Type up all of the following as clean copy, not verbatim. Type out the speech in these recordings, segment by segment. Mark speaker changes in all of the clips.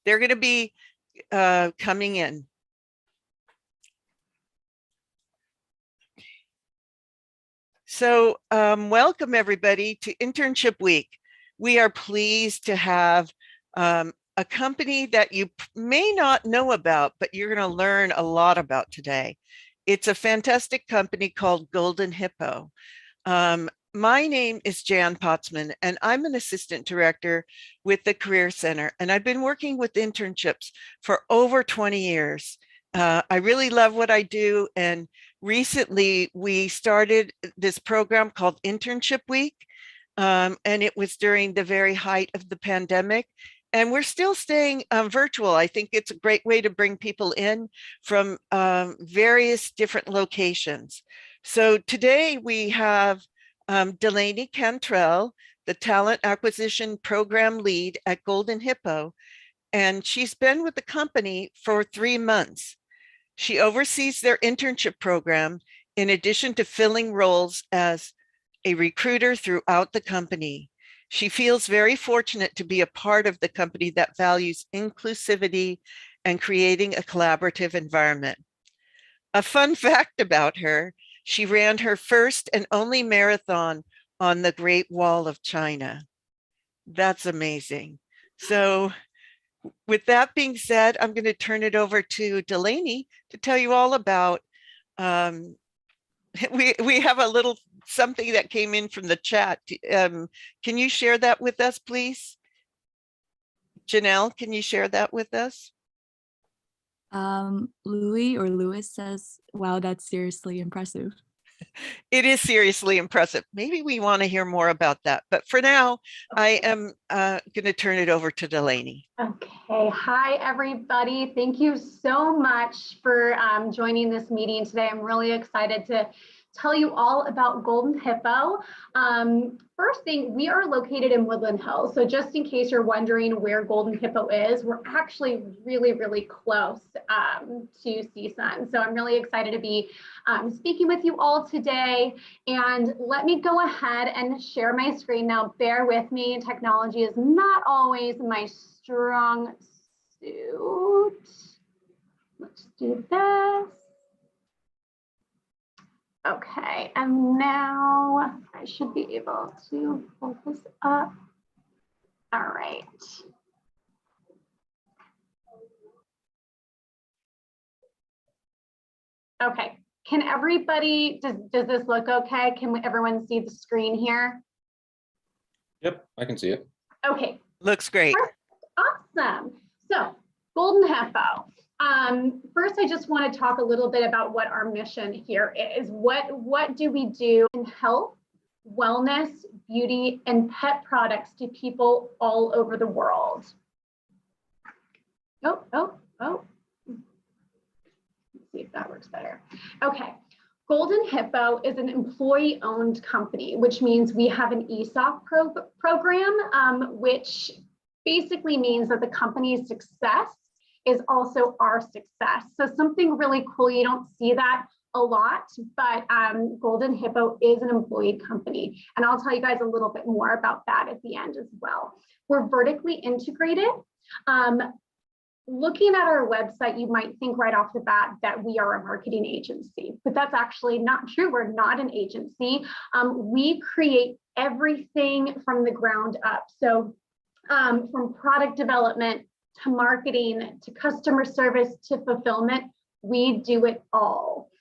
Speaker 1: They're going to be coming in. So welcome everybody to Internship Week. We are pleased to have a company that you may not know about, but you're going to learn a lot about today. It's a fantastic company called Golden Hippo. My name is Jan Potsman, and I'm an assistant director with the Career Center, and I've been working with internships for over 20 years. I really love what I do, and recently we started this program called Internship Week, and it was during the very height of the pandemic, and we're still staying virtual. I think it's a great way to bring people in from various different locations. So today we have Delaney Cantrell, the Talent Acquisition Program Lead at Golden Hippo, and she's been with the company for 3 months. She oversees their internship program in addition to filling roles as a recruiter throughout the company. She feels very fortunate to be a part of the company that values inclusivity and creating a collaborative environment. A fun fact about her: she ran her first and only marathon on the Great Wall of China. That's amazing. So with that being said, I'm going to turn it over to Delaney to tell you all about, we have a little something that came in from the chat. Can you share that with us, please? Janelle, can you share that with us?
Speaker 2: Louis says, wow, that's seriously impressive.
Speaker 1: It is seriously impressive. Maybe we want to hear more about that. But for now, I am going to turn it over to Delaney.
Speaker 3: Okay. Hi, everybody. Thank you so much for joining this meeting today. I'm really excited to tell you all about Golden Hippo. First thing, we are located in Woodland Hills. So just in case you're wondering where Golden Hippo is, we're actually really, really close to CSUN. So I'm really excited to be speaking with you all today. And let me go ahead and share my screen now. Bear with me. Technology is not always my strong suit. Let's do this. Okay, and now I should be able to pull this up. All right. Okay, can everybody, does this look okay? Can everyone see the screen here?
Speaker 4: Yep, I can see it.
Speaker 3: Okay.
Speaker 1: Looks great.
Speaker 3: Awesome. So, Golden Hippo. First, I just want to talk a little bit about what our mission here is. What do we do in health, wellness, beauty, and pet products to people all over the world? Oh. Let's see if that works better. Okay. Golden Hippo is an employee-owned company, which means we have an ESOP program, which basically means that the company's success is also our success. So something really cool, you don't see that a lot, but Golden Hippo is an employee company. And I'll tell you guys a little bit more about that at the end as well. We're vertically integrated. Looking at our website, you might think right off the bat that we are a marketing agency, but that's actually not true. We're not an agency. We create everything from the ground up. So from product development to marketing, to customer service, to fulfillment, we do it all.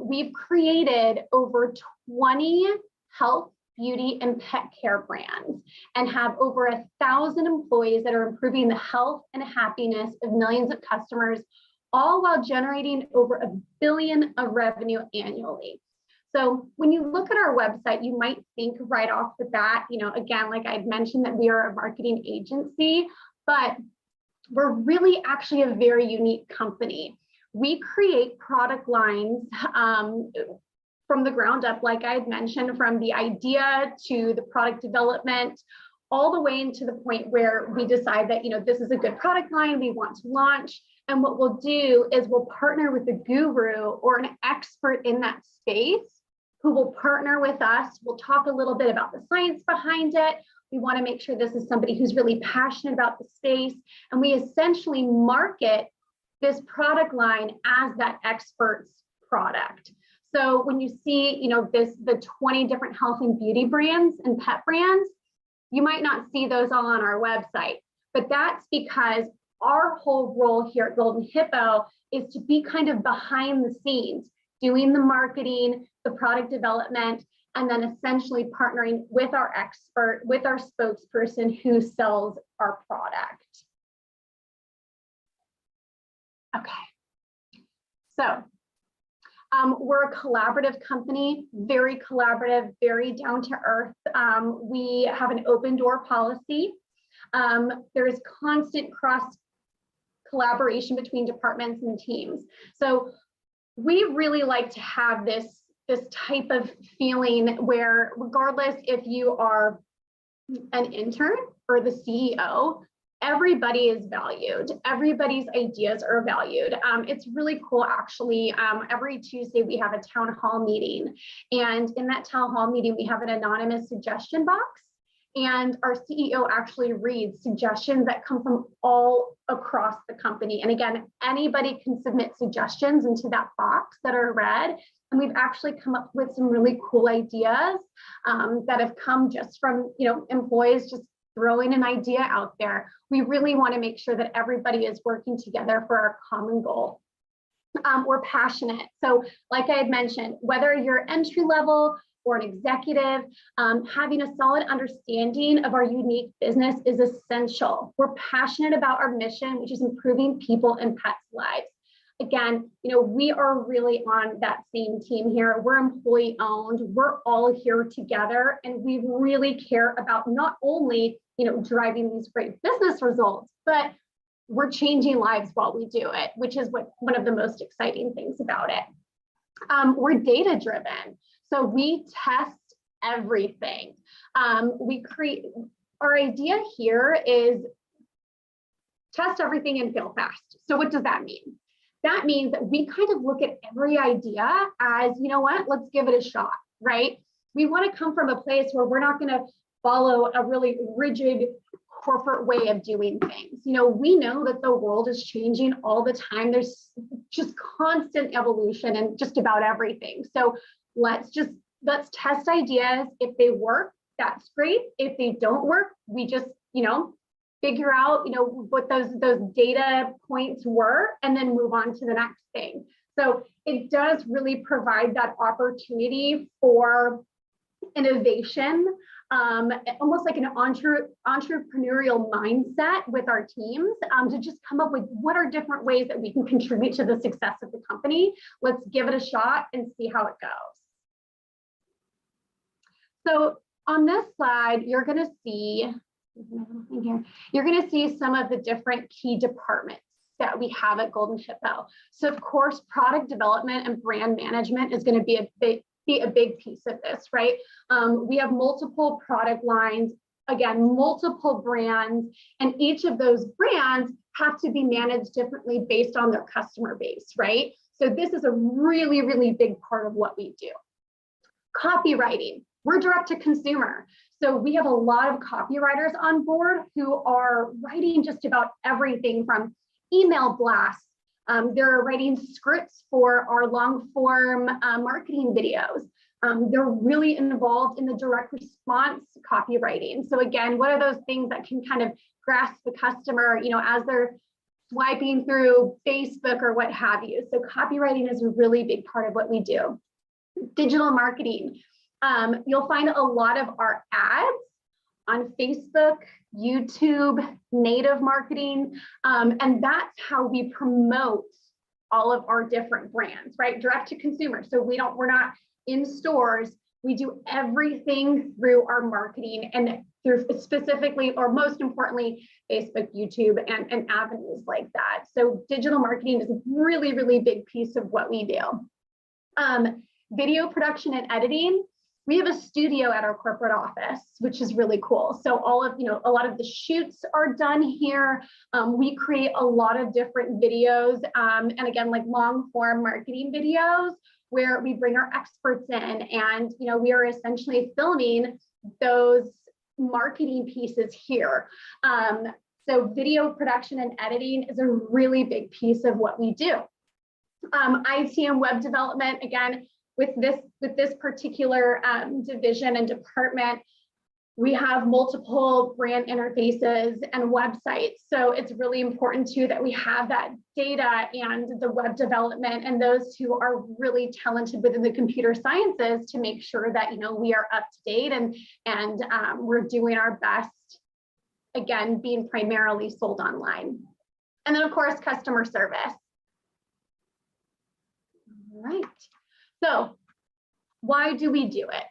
Speaker 3: We've created over 20 health, beauty, and pet care brands and have over 1,000 employees that are improving the health and happiness of millions of customers, all while generating over $1 billion of revenue annually. So when you look at our website, you might think right off the bat, again, like I'd mentioned, that we are a marketing agency, but we're really actually a very unique company. We create product lines from the ground up, like I had mentioned, from the idea to the product development, all the way into the point where we decide that, this is a good product line we want to launch. And what we'll do is we'll partner with a guru or an expert in that space who will partner with us. We'll talk a little bit about the science behind it. We want to make sure this is somebody who's really passionate about the space, and we essentially market this product line as that expert's product. So when you see, the 20 different health and beauty brands and pet brands, you might not see those all on our website, but that's because our whole role here at Golden Hippo is to be kind of behind the scenes, doing the marketing, the product development, and then essentially partnering with our expert, with our spokesperson who sells our product. Okay, so we're a collaborative company, very collaborative, very down to earth. We have an open door policy. There is constant cross collaboration between departments and teams. So we really like to have this type of feeling where, regardless if you are an intern or the CEO, everybody is valued. Everybody's ideas are valued. It's really cool, actually. Every Tuesday we have a town hall meeting, and in that town hall meeting we have an anonymous suggestion box, and our CEO actually reads suggestions that come from all across the company. And again, anybody can submit suggestions into that box that are read. And we've actually come up with some really cool ideas that have come just from employees just throwing an idea out there. We really want to make sure that everybody is working together for our common goal. We're passionate. So like I had mentioned, whether you're entry level or an executive, having a solid understanding of our unique business is essential. We're passionate about our mission, which is improving people and pets' lives. Again, we are really on that same team here. We're employee owned. We're all here together, and we really care about not only driving these great business results, but we're changing lives while we do it, which is one of the most exciting things about it. We're data driven. So we test everything. Our idea here is test everything and fail fast. So what does that mean? That means that we kind of look at every idea as, let's give it a shot, right? We want to come from a place where we're not going to follow a really rigid corporate way of doing things. We know that the world is changing all the time. There's just constant evolution in just about everything. So let's test ideas. If they work, that's great. If they don't work, we just, figure out, what those data points were, and then move on to the next thing. So it does really provide that opportunity for innovation, almost like an entrepreneurial mindset with our teams, to just come up with what are different ways that we can contribute to the success of the company. Let's give it a shot and see how it goes. So on this slide, you're going to see some of the different key departments that we have at Golden Hippo. So of course, product development and brand management is going to be a big piece of this, right? We have multiple product lines, again, multiple brands, and each of those brands have to be managed differently based on their customer base, right? So this is a really, really big part of what we do. Copywriting, we're direct to consumer. So we have a lot of copywriters on board who are writing just about everything from email blasts. They're writing scripts for our long form marketing videos. They're really involved in the direct response copywriting. So again, what are those things that can kind of grasp the customer, as they're swiping through Facebook or what have you. So copywriting is a really big part of what we do. Digital marketing. You'll find a lot of our ads on Facebook, YouTube, native marketing, and that's how we promote all of our different brands, right? Direct to consumer. So we're not in stores. We do everything through our marketing and through specifically, or most importantly, Facebook, YouTube, and avenues like that. So digital marketing is a really, really big piece of what we do. Video production and editing. We have a studio at our corporate office, which is really cool. So a lot of the shoots are done here. We create a lot of different videos, and again, like long form marketing videos where we bring our experts in, and we are essentially filming those marketing pieces here. So video production and editing is a really big piece of what we do. Itm Web Development, again, with this particular division and department, we have multiple brand interfaces and websites. So it's really important too that we have that data and the web development and those who are really talented within the computer sciences to make sure that, you know, we are up to date and we're doing our best, again, being primarily sold online. And then of course, customer service. All right. So why do we do it?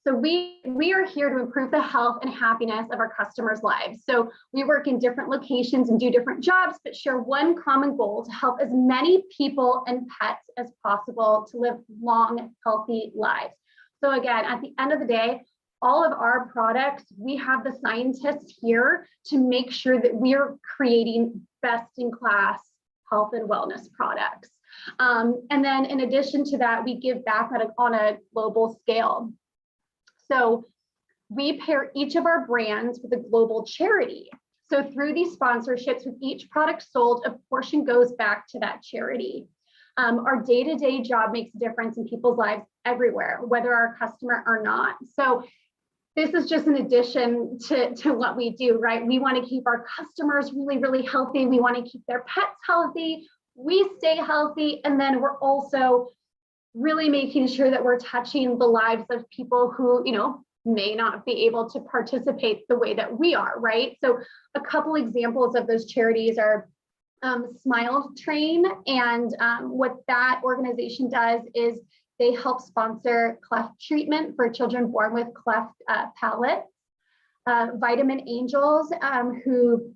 Speaker 3: So we are here to improve the health and happiness of our customers' lives. So we work in different locations and do different jobs, but share one common goal to help as many people and pets as possible to live long, healthy lives. So again, at the end of the day, all of our products, we have the scientists here to make sure that we are creating best-in-class health and wellness products. And then in addition to that, we give back on a global scale. So we pair each of our brands with a global charity. So through these sponsorships, with each product sold, a portion goes back to that charity. Our day-to-day job makes a difference in people's lives everywhere, whether our customer or not. So this is just an addition to what we do, right? We want to keep our customers really, really healthy. We want to keep their pets healthy. We stay healthy. And then we're also really making sure that we're touching the lives of people who, you know, may not be able to participate the way that we are, right? So a couple examples of those charities are Smile Train, and what that organization does is they help sponsor cleft treatment for children born with cleft palates. Vitamin Angels, who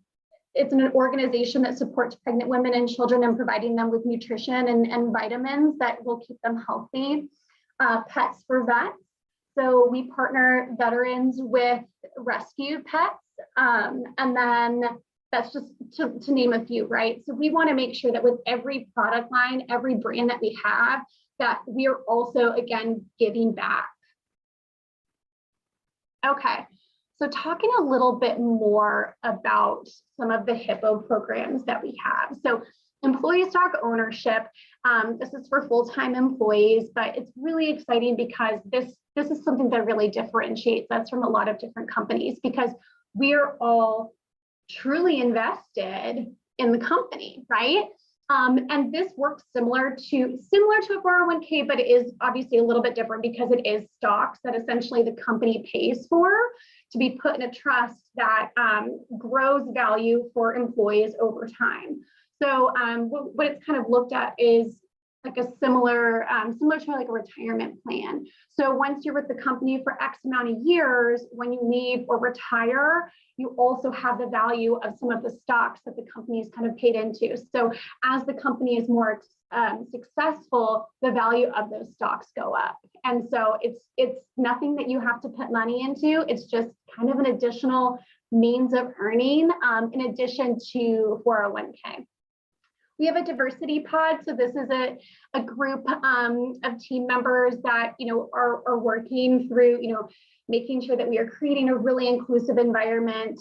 Speaker 3: it's an organization that supports pregnant women and children and providing them with nutrition and vitamins that will keep them healthy. Pets for Vets. So we partner veterans with rescue pets. And then that's just to name a few, right? So we want to make sure that with every product line, every brand that we have, that we are also, again, giving back. Okay. So talking a little bit more about some of the Hippo programs that we have. So employee stock ownership, this is for full-time employees, but it's really exciting because this is something that really differentiates us from a lot of different companies because we are all truly invested in the company, right? And this works similar to a 401k, but it is obviously a little bit different because it is stocks that essentially the company pays for to be put in a trust that grows value for employees over time. So what it's kind of looked at is like a similar to like a retirement plan. So once you're with the company for X amount of years, when you leave or retire, you also have the value of some of the stocks that the company is kind of paid into. So as the company is more successful, the value of those stocks go up. And so it's nothing that you have to put money into. It's just kind of an additional means of earning in addition to 401k. We have a diversity pod. So this is a group of team members that, you know, are working through, you know, making sure that we are creating a really inclusive environment,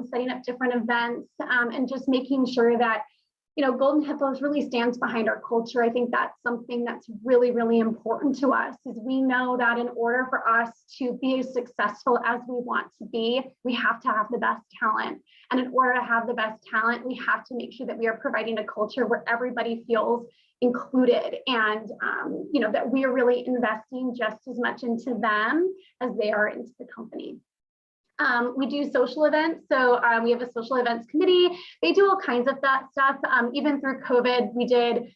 Speaker 3: setting up different events, and just making sure that, you know, Golden Hippos really stands behind our culture. I think that's something that's really, really important to us is we know that in order for us to be as successful as we want to be, we have to have the best talent. And in order to have the best talent, we have to make sure that we are providing a culture where everybody feels included and, you know, that we are really investing just as much into them as they are into the company. We do social events. So we have a social events committee. They do all kinds of that stuff. Even through COVID, we did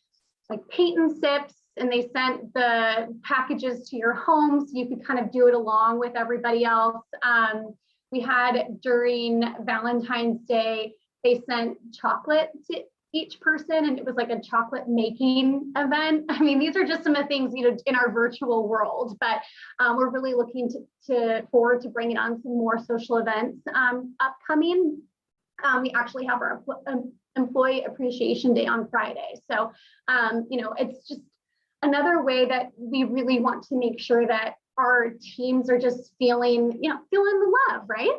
Speaker 3: like paint and sips, and they sent the packages to your home so you could kind of do it along with everybody else. We had during Valentine's Day, they sent chocolate to each person, and it was like a chocolate making event. I mean, these are just some of the things, you know, in our virtual world, but we're really looking forward to bringing on some more social events upcoming. We actually have our Employee Appreciation Day on Friday. So, you know, it's just another way that we really want to make sure that our teams are just feeling the love, right?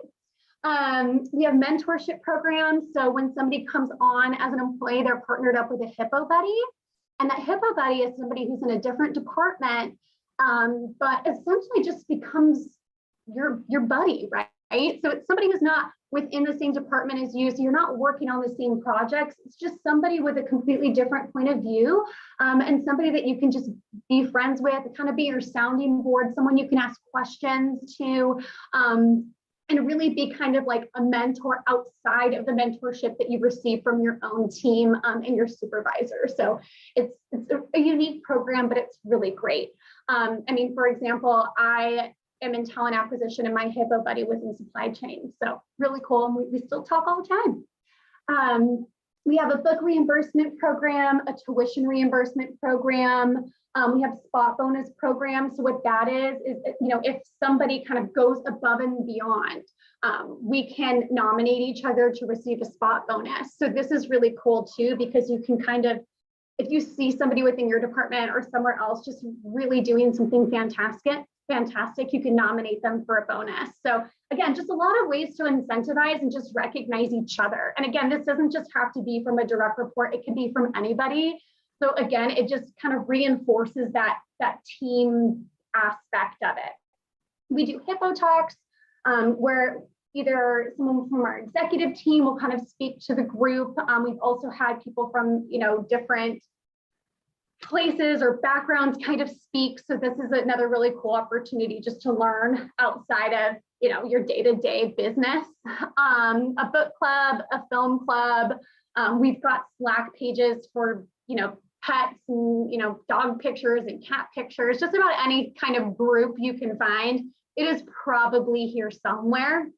Speaker 3: We have mentorship programs. So when somebody comes on as an employee, they're partnered up with a Hippo buddy. And that Hippo buddy is somebody who's in a different department, but essentially just becomes your buddy, right? So it's somebody who's not within the same department as you, so you're not working on the same projects. It's just somebody with a completely different point of view, and somebody that you can just be friends with, kind of be your sounding board, someone you can ask questions to, and really be kind of like a mentor outside of the mentorship that you receive from your own team and your supervisor. So it's a unique program, but it's really great. I mean, for example, I am in talent acquisition and my Hippo buddy was in supply chain. So really cool. And we still talk all the time. We have a book reimbursement program, a tuition reimbursement program. We have spot bonus programs. So what that is if somebody kind of goes above and beyond, we can nominate each other to receive a spot bonus. So this is really cool too, because you can kind of, if you see somebody within your department or somewhere else just really doing something fantastic, you can nominate them for a bonus. So again, just a lot of ways to incentivize and just recognize each other. And again, this doesn't just have to be from a direct report, it can be from anybody. So again, it just kind of reinforces that team aspect of it. We do Hippo talks, where either someone from our executive team will kind of speak to the group. We've also had people from different places or backgrounds kind of speak. So this is another really cool opportunity just to learn outside of your day-to-day business. A book club, a film club. We've got Slack pages for pets and dog pictures and cat pictures. Just about any kind of group you can find, it is probably here somewhere.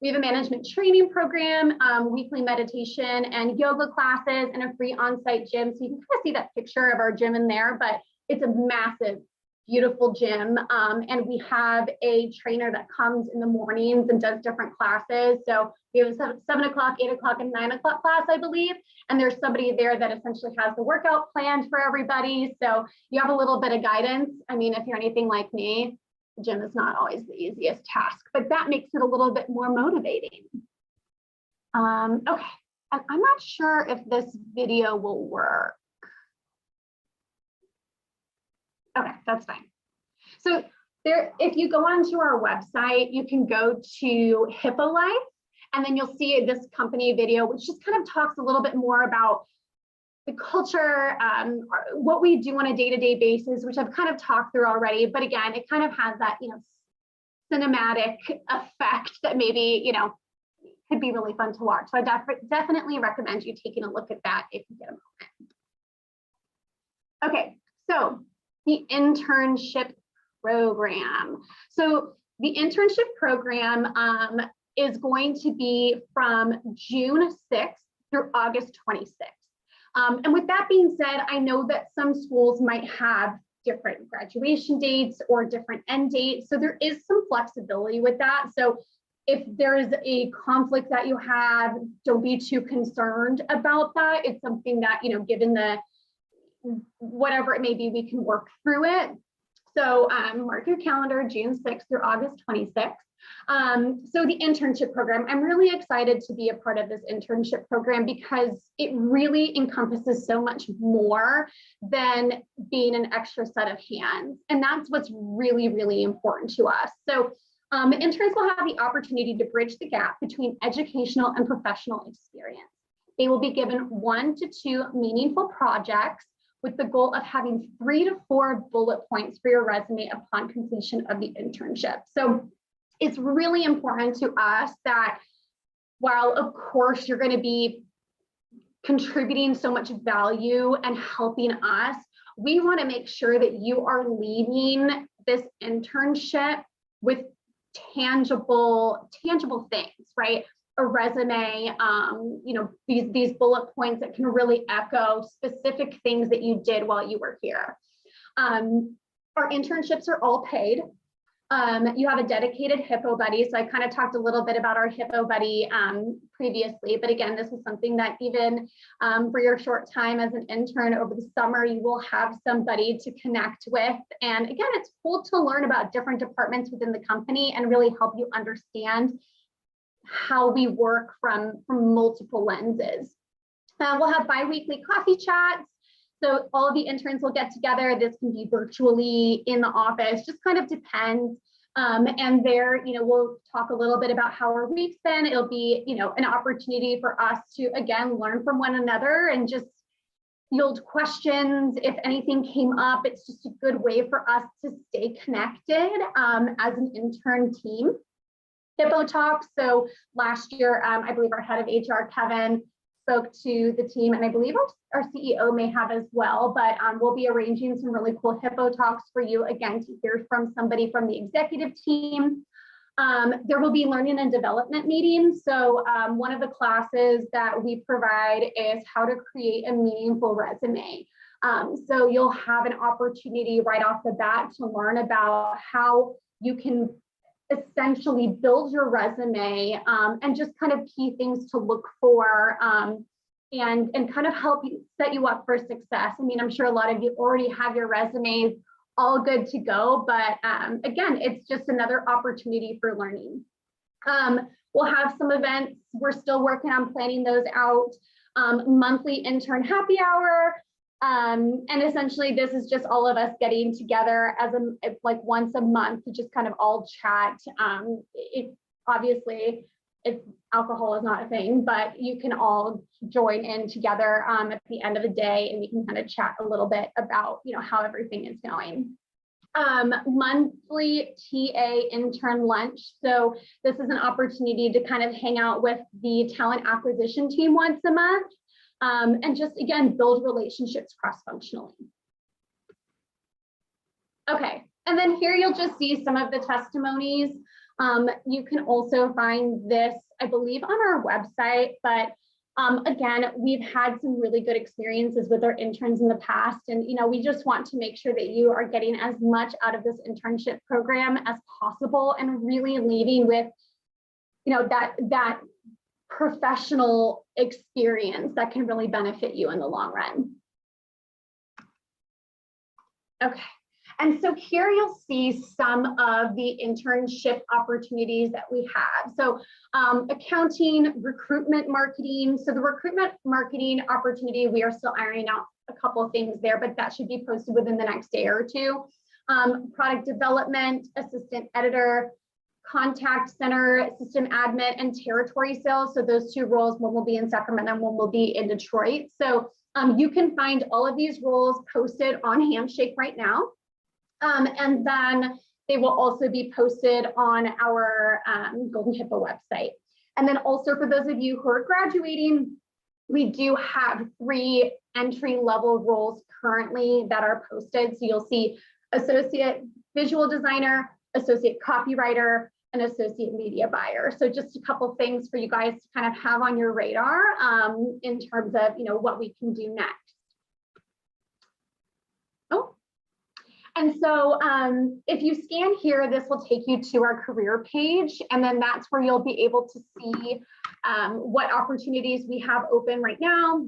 Speaker 3: We have a management training program, weekly meditation and yoga classes, and a free on-site gym. So you can kind of see that picture of our gym in there, but it's a massive, beautiful gym. And we have a trainer that comes in the mornings and does different classes. So we have a 7 o'clock, 8 o'clock, and 9 o'clock class, I believe. And there's somebody there that essentially has the workout planned for everybody. So you have a little bit of guidance. I mean, if you're anything like me, the gym is not always the easiest task, but that makes it a little bit more motivating. Okay, and I'm not sure if this video will work. Okay, that's fine. So there, if you go onto our website, you can go to Hippo Life, and then you'll see this company video, which just kind of talks a little bit more about the culture, what we do on a day-to-day basis, which I've kind of talked through already. But again, it kind of has that, cinematic effect that maybe, could be really fun to watch. So I definitely recommend you taking a look at that if you get a moment. Okay, so the internship program. So the internship program is going to be from June 6th through August 26th. And with that being said, I know that some schools might have different graduation dates or different end dates. So there is some flexibility with that. So if there is a conflict that you have, don't be too concerned about that. It's something that, given the whatever it may be, we can work through it. So mark your calendar, June 6th through August 26th. So the internship program, I'm really excited to be a part of this internship program because it really encompasses so much more than being an extra set of hands. And that's what's really, really important to us. So interns will have the opportunity to bridge the gap between educational and professional experience. They will be given 1 to 2 meaningful projects with the goal of having 3 to 4 bullet points for your resume upon completion of the internship. So it's really important to us that while of course you're going to be contributing so much value and helping us, we want to make sure that you are leaving this internship with tangible things, right? A resume, these bullet points that can really echo specific things that you did while you were here. Our internships are all paid. You have a dedicated Hippo buddy. So I kind of talked a little bit about our Hippo buddy previously, but again, this is something that even for your short time as an intern over the summer, you will have somebody to connect with. And again, it's cool to learn about different departments within the company and really help you understand how we work from multiple lenses. We'll have bi-weekly coffee chats. So all of the interns will get together. This can be virtually in the office, just kind of depends. And there, we'll talk a little bit about how our week's been. It'll be, an opportunity for us to, again, learn from one another and just yield questions. If anything came up, it's just a good way for us to stay connected as an intern team. Hippo Talks. So last year, I believe our head of HR, Kevin, spoke to the team, and I believe our CEO may have as well, but we'll be arranging some really cool Hippo Talks for you, again, to hear from somebody from the executive team. There will be learning and development meetings. So one of the classes that we provide is how to create a meaningful resume. So you'll have an opportunity right off the bat to learn about how you can essentially build your resume and just kind of key things to look for and kind of help you set you up for success. I mean, I'm sure a lot of you already have your resumes all good to go, but again, it's just another opportunity for learning. We'll have some events. We're still working on planning those out. Monthly intern happy hour. And essentially this is just all of us getting together as like once a month to just kind of all chat. Obviously alcohol is not a thing, but you can all join in together at the end of the day, and we can kind of chat a little bit about how everything is going. Monthly TA intern lunch. So this is an opportunity to kind of hang out with the talent acquisition team once a month. And just, again, build relationships cross-functionally. Okay, and then here you'll just see some of the testimonies. You can also find this, I believe, on our website, but again, we've had some really good experiences with our interns in the past, and we just want to make sure that you are getting as much out of this internship program as possible and really leaving with that professional experience that can really benefit you in the long run. Okay, and so here you'll see some of the internship opportunities that we have. So accounting, recruitment, marketing. So the recruitment marketing opportunity, we are still ironing out a couple of things there, but that should be posted within the next day or two. Product development, assistant editor, contact center, system admin, and territory sales. So those two roles, one will be in Sacramento and one will be in Detroit. So you can find all of these roles posted on Handshake right now. And then they will also be posted on our Golden Hippo website. And then also for those of you who are graduating, we do have 3 entry-level roles currently that are posted. So you'll see associate visual designer, associate copywriter, and associate media buyer. So just a couple things for you guys to kind of have on your radar in terms of what we can do next. Oh, and so if you scan here, this will take you to our career page, and then that's where you'll be able to see what opportunities we have open right now.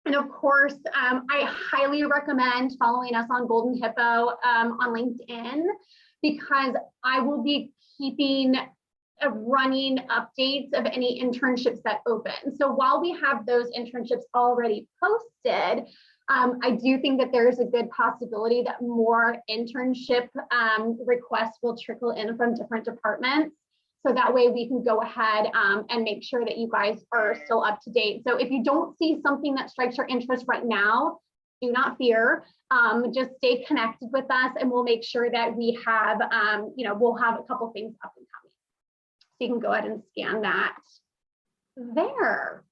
Speaker 3: And of course, I highly recommend following us on Golden Hippo on LinkedIn, because I will be keeping running updates of any internships that open. So while we have those internships already posted, I do think that there is a good possibility that more internship requests will trickle in from different departments. So that way we can go ahead and make sure that you guys are still up to date. So if you don't see something that strikes your interest right now, do not fear. Just stay connected with us, and we'll make sure that we have, we'll have a couple things up and coming. So you can go ahead and scan that there.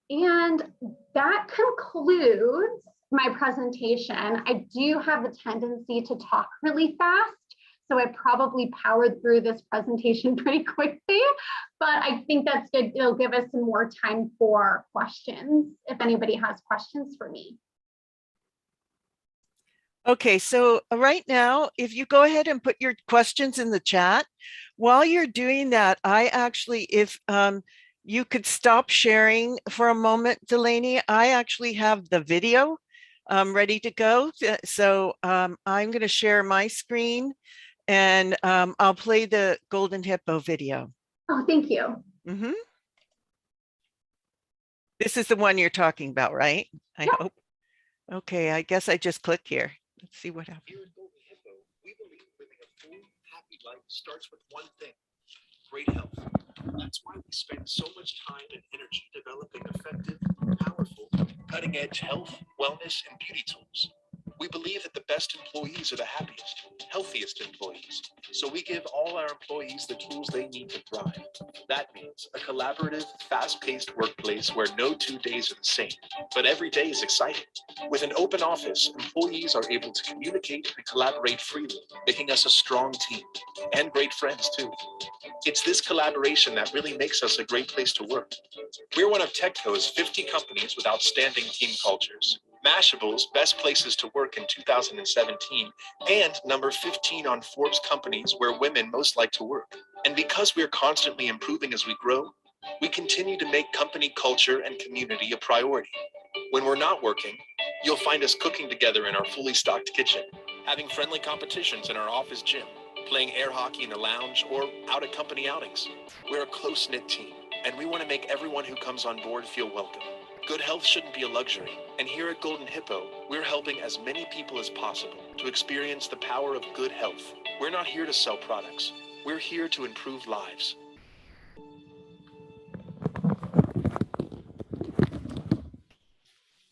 Speaker 3: And that concludes my presentation. I do have a tendency to talk really fast, so I probably powered through this presentation pretty quickly, but I think that's good. It'll give us some more time for questions if anybody has questions for me.
Speaker 1: Okay, so right now, if you go ahead and put your questions in the chat, while you're doing that, I actually, if you could stop sharing for a moment, Delaney, I actually have the video ready to go. So I'm going to share my screen and I'll play the Golden Hippo video.
Speaker 3: Oh, thank you.
Speaker 1: Mhm. This is the one you're talking about, right? I
Speaker 3: Yep.
Speaker 1: hope. Okay, I guess I just click here. Let's see what happens.
Speaker 5: Here at Golden Hippo, we believe living a full, happy life starts with one thing: great health. That's why we spend so much time and energy developing effective, powerful, cutting-edge health, wellness, and beauty tools. We believe that the best employees are the happiest, healthiest employees. So we give all our employees the tools they need to thrive. That means a collaborative, fast-paced workplace where no 2 days are the same, but every day is exciting. With an open office, employees are able to communicate and collaborate freely, making us a strong team and great friends too. It's this collaboration that really makes us a great place to work. We're one of TechCo's 50 companies with outstanding team cultures. Mashable's Best Places to Work in 2017, and number 15 on Forbes companies where women most like to work. And because we're constantly improving as we grow, we continue to make company culture and community a priority. When we're not working, you'll find us cooking together in our fully stocked kitchen, having friendly competitions in our office gym, playing air hockey in the lounge, or out at company outings. We're a close-knit team, and we want to make everyone who comes on board feel welcome. Good health shouldn't be a luxury, and here at Golden Hippo, we're helping as many people as possible to experience the power of good health. We're not here to sell products. We're here to improve lives.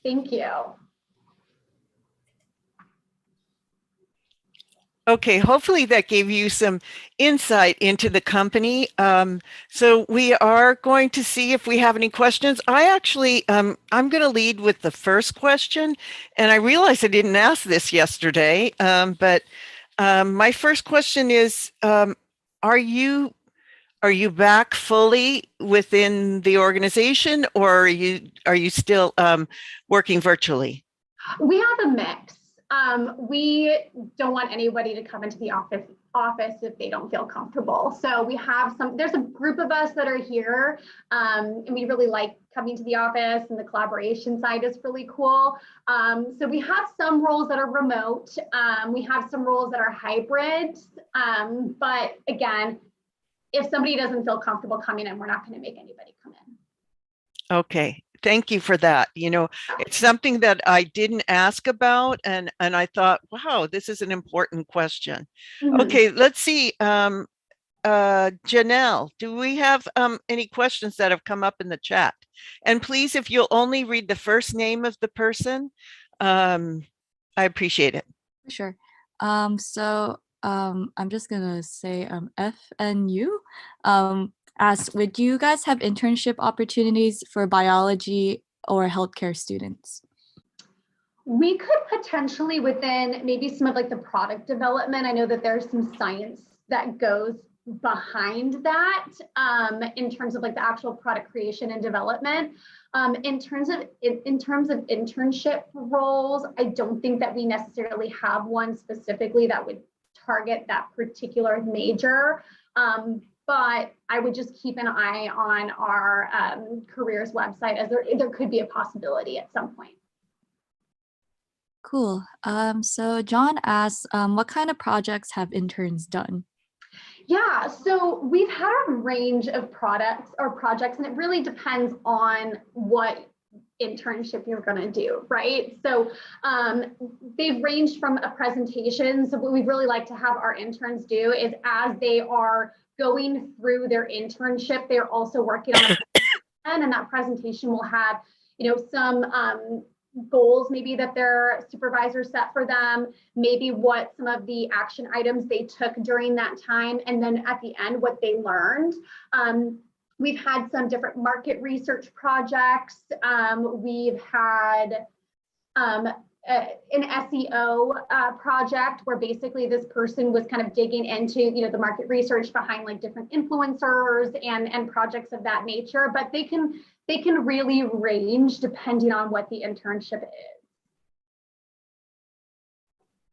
Speaker 3: Thank you.
Speaker 1: Okay, hopefully that gave you some insight into the company. So we are going to see if we have any questions. I actually, I'm going to lead with the first question, and I realized I didn't ask this yesterday, but my first question is, are you back fully within the organization, or are you still working virtually?
Speaker 3: We have a mix. We don't want anybody to come into the office if they don't feel comfortable. So we have there's a group of us that are here, and we really like coming to the office, and the collaboration side is really cool. So we have some roles that are remote. We have some roles that are hybrid. But again, if somebody doesn't feel comfortable coming in, we're not going to make anybody come in.
Speaker 1: Okay. Thank you for that. You know, it's something that I didn't ask about, and I thought, wow, this is an important question.
Speaker 3: Mm-hmm.
Speaker 1: Okay, let's see. Janelle, do we have any questions that have come up in the chat? And please, if you'll only read the first name of the person, I appreciate it.
Speaker 2: Sure. I'm just gonna say FNU. Asked, would you guys have internship opportunities for biology or healthcare students?
Speaker 3: We could potentially, within maybe some of like the product development, I know that there's some science that goes behind that in terms of like the actual product creation and development. In terms of internship roles, I don't think that we necessarily have one specifically that would target that particular major. But I would just keep an eye on our careers website, as there could be a possibility at some point.
Speaker 2: Cool. So John asks, what kind of projects have interns done?
Speaker 3: Yeah, so we've had a range of products or projects, and it really depends on what internship you're going to do, right? So they've ranged from a presentation. So what we really like to have our interns do is, as they are going through their internship, they're also working on a presentation, and that presentation will have, you know, some goals maybe that their supervisor set for them, maybe what some of the action items they took during that time, and then at the end what they learned. We've had some different market research projects. We've had an SEO project where basically this person was kind of digging into, you know, the market research behind like different influencers and projects of that nature. But they can really range depending on what the internship is.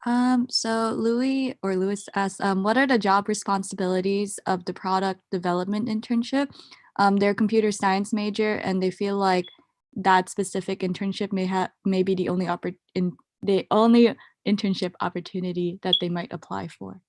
Speaker 2: So Louis asked, what are the job responsibilities of the product development internship? They're a computer science major, and they feel like that specific internship may be the only internship opportunity that they might apply for.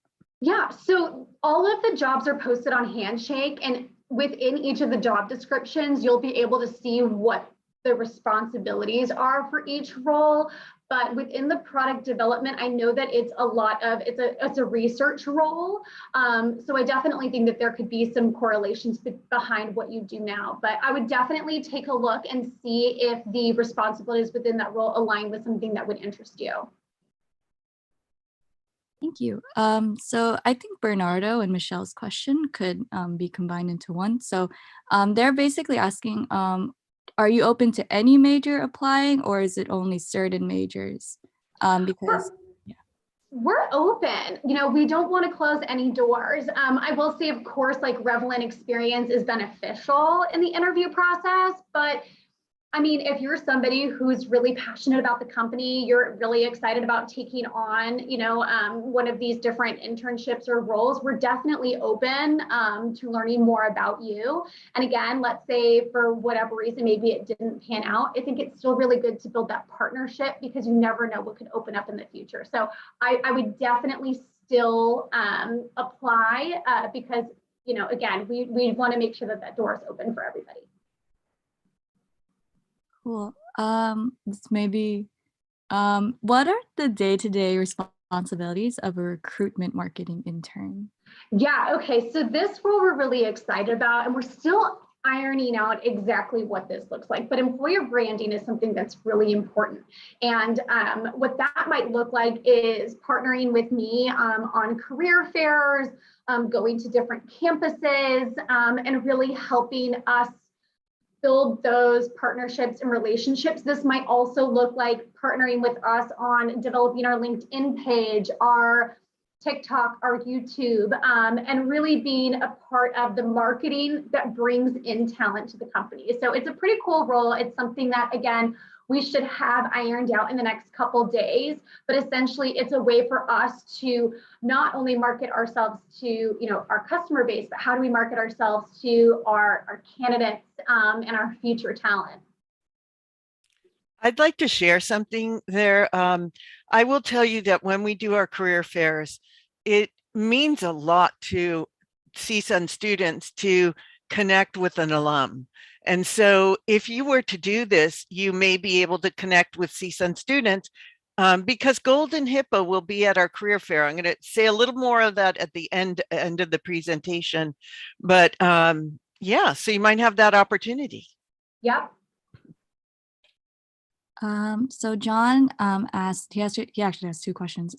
Speaker 3: Yeah, so all of the jobs are posted on Handshake, and within each of the job descriptions, you'll be able to see what the responsibilities are for each role. But within the product development, I know that it's a research role. So I definitely think that there could be some correlations behind what you do now. But I would definitely take a look and see if the responsibilities within that role align with something that would interest you.
Speaker 2: Thank you. So I think Bernardo and Michelle's question could be combined into one. So they're basically asking, are you open to any major applying, or is it only certain majors? Because
Speaker 3: we're open. We don't want to close any doors. I will say, of course, like Revlon experience is beneficial in the interview process, but I mean, if you're somebody who's really passionate about the company, you're really excited about taking on, one of these different internships or roles, we're definitely open to learning more about you. And again, let's say for whatever reason, maybe it didn't pan out. I think it's still really good to build that partnership because you never know what could open up in the future. So I would definitely still apply because, again, we want to make sure that that door is open for everybody.
Speaker 2: cool. This maybe, what are the day-to-day responsibilities of a recruitment marketing intern?
Speaker 3: Yeah, okay. So this role we're really excited about, and we're still ironing out exactly what this looks like. But employer branding is something that's really important. And what that might look like is partnering with me on career fairs, going to different campuses, and really helping us build those partnerships and relationships. This might also look like partnering with us on developing our LinkedIn page, our TikTok, our YouTube, and really being a part of the marketing that brings in talent to the company. So it's a pretty cool role. It's something that, again, we should have ironed out in the next couple days, but essentially it's a way for us to not only market ourselves to our customer base, but how do we market ourselves to our candidates and our future talent.
Speaker 1: I'd like to share something there. I will tell you that when we do our career fairs, it means a lot to CSUN students to connect with an alum. And so if you were to do this, you may be able to connect with CSUN students because Golden Hippo will be at our career fair. I'm going to say a little more of that at the end of the presentation. But yeah, so you might have that opportunity.
Speaker 3: Yep.
Speaker 2: So John asked, he actually has two questions.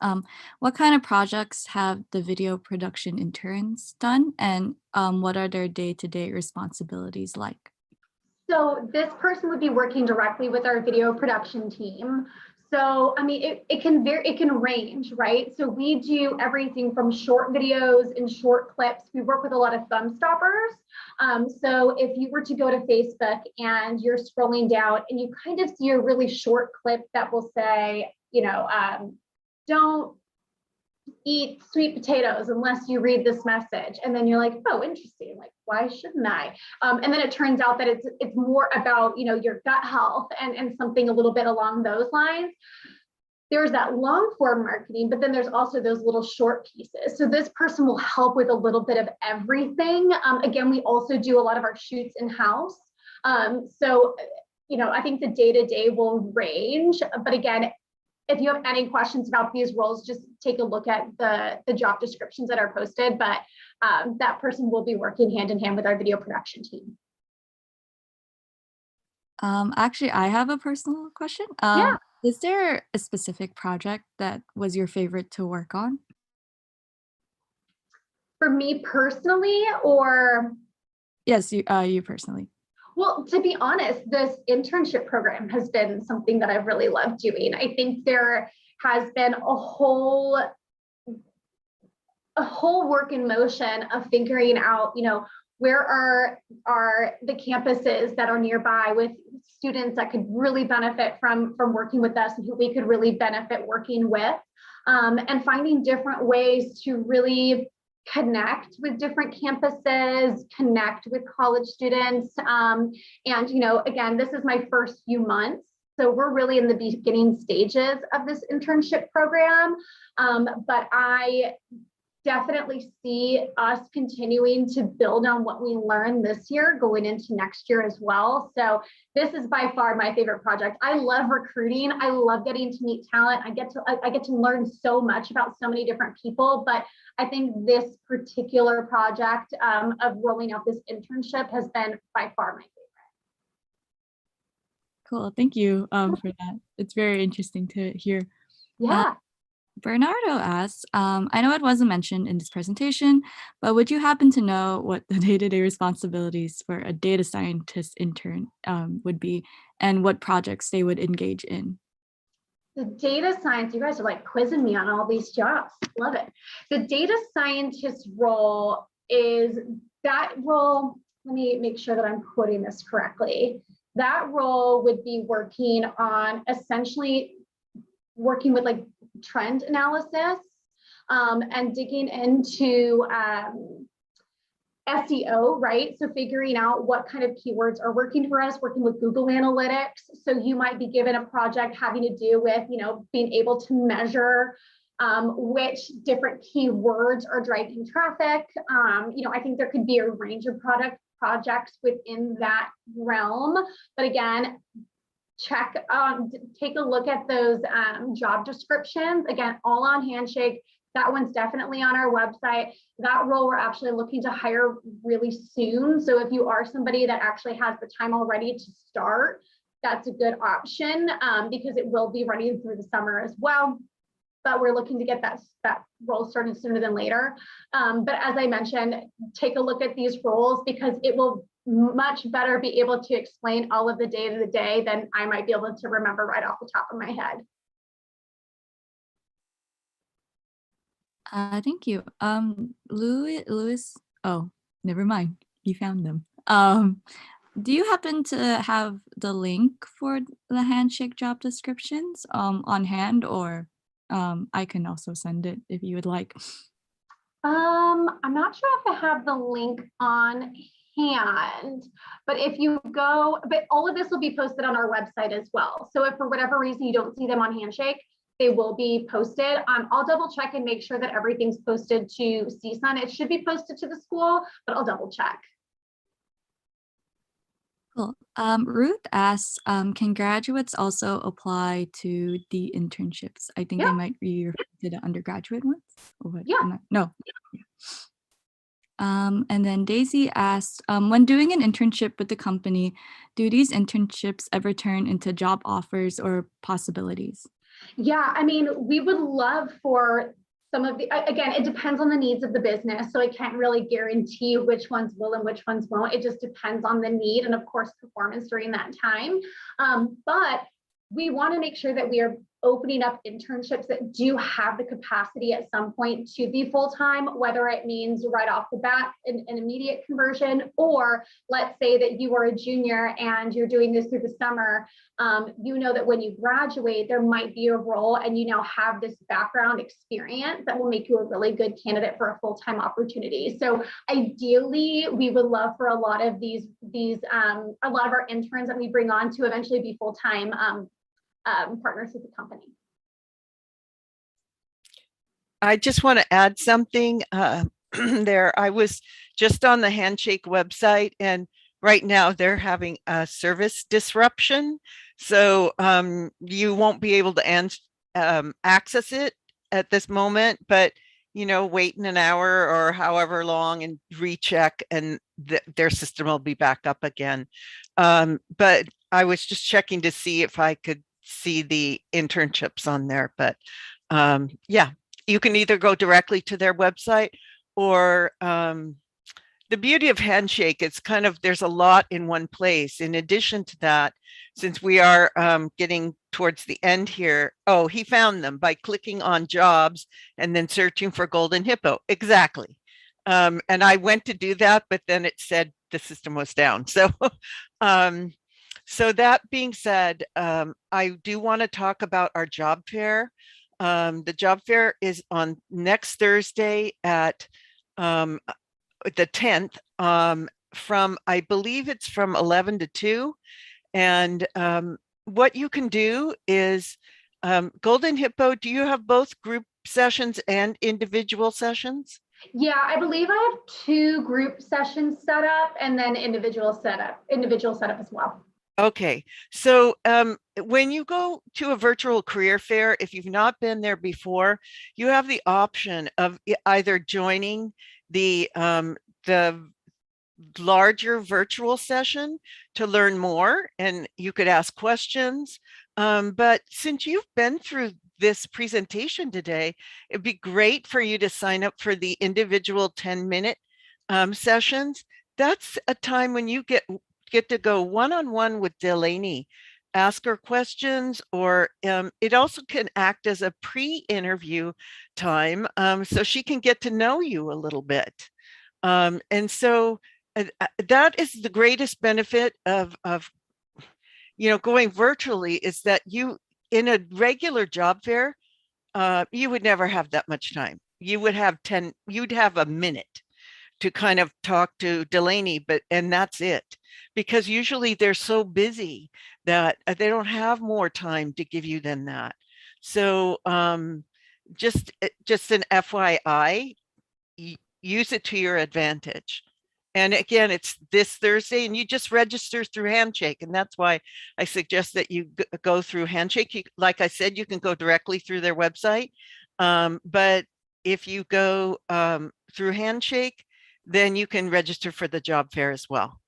Speaker 2: What kind of projects have the video production interns done, and what are their day-to-day responsibilities like?
Speaker 3: So this person would be working directly with our video production team. So, I mean, it can range, right? So we do everything from short videos and short clips. We work with a lot of thumb stoppers. So if you were to go to Facebook and you're scrolling down and you kind of see a really short clip that will say, don't eat sweet potatoes unless you read this message. And then you're like, oh, interesting. Like, why shouldn't I? And then it turns out that it's more about, your gut health and something a little bit along those lines. There's that long form marketing, but then there's also those little short pieces. So this person will help with a little bit of everything. Again, we also do a lot of our shoots in-house. So, I think the day-to-day will range, but again, if you have any questions about these roles, just take a look at the job descriptions that are posted, but that person will be working hand in hand with our video production team.
Speaker 2: Actually, I have a personal question.
Speaker 3: Yeah.
Speaker 2: Is there a specific project that was your favorite to work on?
Speaker 3: For me personally, or?
Speaker 2: Yes, you personally.
Speaker 3: Well, to be honest, this internship program has been something that I've really loved doing. I think there has been a whole work in motion of figuring out, where are the campuses that are nearby with students that could really benefit from working with us and who we could really benefit working with. and finding different ways to really connect with different campuses, connect with college students. And, again, this is my first few months. So we're really in the beginning stages of this internship program. But I definitely see us continuing to build on what we learned this year going into next year as well. So this is by far my favorite project. I love recruiting. I love getting to meet talent. I get to learn so much about so many different people, but I think this particular project of rolling out this internship has been by far my favorite.
Speaker 2: Cool. Thank you for that. It's very interesting to hear.
Speaker 3: Yeah.
Speaker 2: Bernardo asks, I know it wasn't mentioned in this presentation, but would you happen to know what the day-to-day responsibilities for a data scientist intern would be and what projects they would engage in?
Speaker 3: The data science, you guys are like quizzing me on all these jobs. Love it. The data scientist role is that role. Let me make sure that I'm quoting this correctly. That role would be working on essentially working with like trend analysis and digging into SEO, right? So figuring out what kind of keywords are working for us, working with Google Analytics. So you might be given a project having to do with, being able to measure which different keywords are driving traffic. I think there could be a range of projects within that realm. But again, take a look at those job descriptions. Again, all on Handshake. That one's definitely on our website. That role we're actually looking to hire really soon. So if you are somebody that actually has the time already to start, that's a good option because it will be running through the summer as well. But we're looking to get that role started sooner than later. But as I mentioned, take a look at these roles because it will much better be able to explain all of the day-to-day than I might be able to remember right off the top of my head.
Speaker 2: Thank you. Louis, oh, never mind. You found them. Do you happen to have the link for the Handshake job descriptions on hand, or I can also send it if you would like.
Speaker 3: I'm not sure if I have the link on hand, but if you go, but all of this will be posted on our website as well. So if for whatever reason you don't see them on Handshake, they will be posted. I'll double check and make sure that everything's posted to CSUN. It should be posted to the school, but I'll double check.
Speaker 2: Cool. Ruth asks, can graduates also apply to the internships? I think they might be referred to the undergraduate ones. Or what?
Speaker 3: Yeah.
Speaker 2: No. And then Daisy asks, when doing an internship with the company, do these internships ever turn into job offers or possibilities?
Speaker 3: Yeah, I mean, we would love for some of the, again, it depends on the needs of the business. So I can't really guarantee which ones will and which ones won't. It just depends on the need and of course, performance during that time. But we want to make sure that we are opening up internships that do have the capacity at some point to be full-time, whether it means right off the bat an immediate conversion, or let's say that you are a junior and you're doing this through the summer. You know that when you graduate, there might be a role and you now have this background experience that will make you a really good candidate for a full-time opportunity. So ideally, we would love for a lot of a lot of our interns that we bring on to eventually be full-time partners with the company.
Speaker 1: I just want to add something there. I was just on the Handshake website, and right now they're having a service disruption. So you won't be able to access it at this moment, but wait in an hour or however long and recheck, and their system will be back up again. But I was just checking to see if I could see the internships on there, but yeah, you can either go directly to their website or the beauty of Handshake, it's kind of, there's a lot in one place. In addition to that, since we are getting towards the end here, oh, he found them by clicking on jobs and then searching for Golden Hippo. Exactly. And I went to do that, but then it said the system was down. So so that being said, I do want to talk about our job fair. The job fair is on next Thursday at the 10th, from, I believe it's from 11 to 2. And what you can do is, Golden Hippo, do you have both group sessions and individual sessions?
Speaker 3: Yeah, I believe I have 2 group sessions set up and then individual setup as well.
Speaker 1: Okay, so when you go to a virtual career fair, if you've not been there before, you have the option of either joining the larger virtual session to learn more, and you could ask questions. But since you've been through this presentation today, it'd be great for you to sign up for the individual 10-minute sessions. That's a time when you get to go one-on-one with Delaney, ask her questions, or it also can act as a pre-interview time, so she can get to know you a little bit. And so that is the greatest benefit of going virtually, is that you, in a regular job fair, you would never have that much time. You would have you'd have a minute to kind of talk to Delaney, and that's it, because usually they're so busy that they don't have more time to give you than that. So just an FYI, use it to your advantage. And again, it's this Thursday, and you just register through Handshake. And that's why I suggest that you go through Handshake. Like I said, you can go directly through their website. But if you go through Handshake, then you can register for the job fair as well.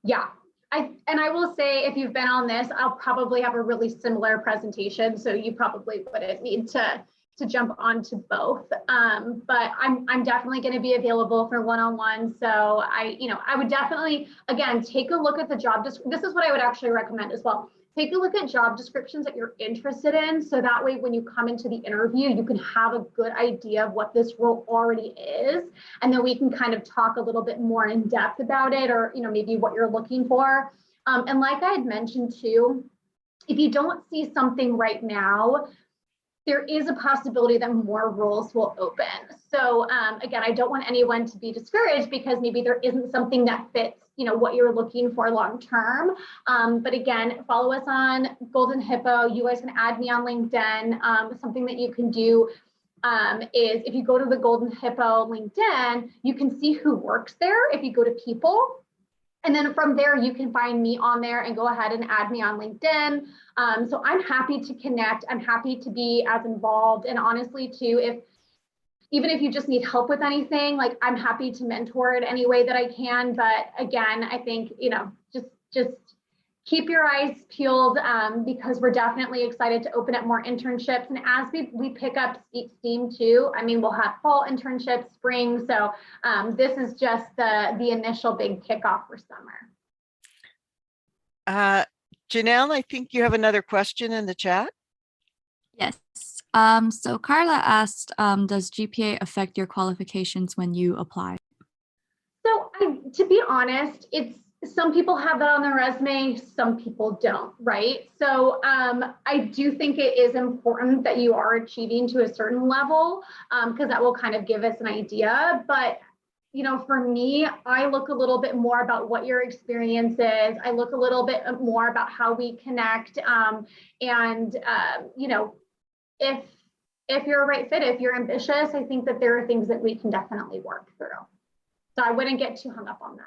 Speaker 3: Yeah, I will say, if you've been on this, I'll probably have a really similar presentation, so you probably wouldn't need to jump onto both. But I'm definitely going to be available for one-on-one. So I would definitely, again, take a look at the job description. This is what I would actually recommend as well. Take a look at job descriptions that you're interested in. So that way, when you come into the interview, you can have a good idea of what this role already is. And then we can kind of talk a little bit more in depth about it, or, maybe what you're looking for. And like I had mentioned too, if you don't see something right now, there is a possibility that more roles will open. So again, I don't want anyone to be discouraged because maybe there isn't something that fits, what you're looking for long term. But again, follow us on Golden Hippo. You guys can add me on LinkedIn. Something that you can do is, if you go to the Golden Hippo LinkedIn, you can see who works there if you go to people. And then from there, you can find me on there and go ahead and add me on LinkedIn. So I'm happy to connect. I'm happy to be as involved. And honestly, too, even if you just need help with anything, like, I'm happy to mentor it any way that I can. But again, I think, just keep your eyes peeled, because we're definitely excited to open up more internships. And as we pick up steam too, we'll have fall internships, spring. So this is just the initial big kickoff for summer.
Speaker 1: Janelle, I think you have another question in the chat.
Speaker 2: Yes. So Carla asked, does GPA affect your qualifications when you apply?
Speaker 3: So to be honest, some people have that on their resume, some people don't, right? So I do think it is important that you are achieving to a certain level, because that will kind of give us an idea. But for me, I look a little bit more about what your experience is. I look a little bit more about how we connect. If you're a right fit, if you're ambitious, I think that there are things that we can definitely work through. So I wouldn't get too hung up on that.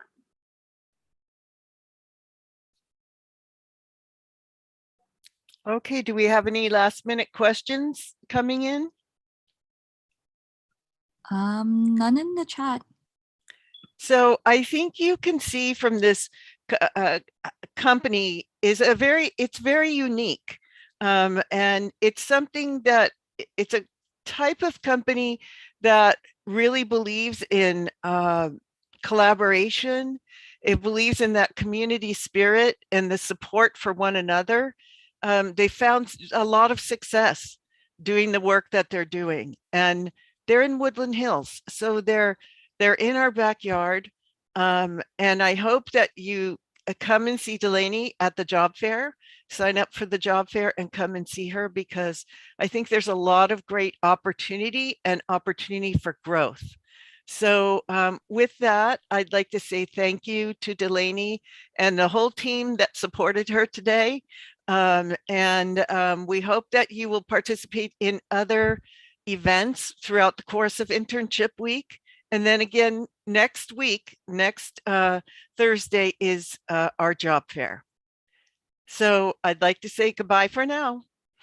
Speaker 1: Okay, do we have any last minute questions coming in?
Speaker 2: None in the chat.
Speaker 1: So I think you can see from this company it's very unique. And it's something that it's a type of company that really believes in collaboration. It believes in that community spirit and the support for one another. They found a lot of success doing the work that they're doing, and they're in Woodland Hills, so they're in our backyard. And I hope that you come and see Delaney at the job fair. Sign up for the job fair and come and see her, because I think there's a lot of great opportunity and opportunity for growth. So with that, I'd like to say thank you to Delaney and the whole team that supported her today. We hope that you will participate in other events throughout the course of Internship Week. And then again, next week, next Thursday is our job fair. So I'd like to say goodbye for now.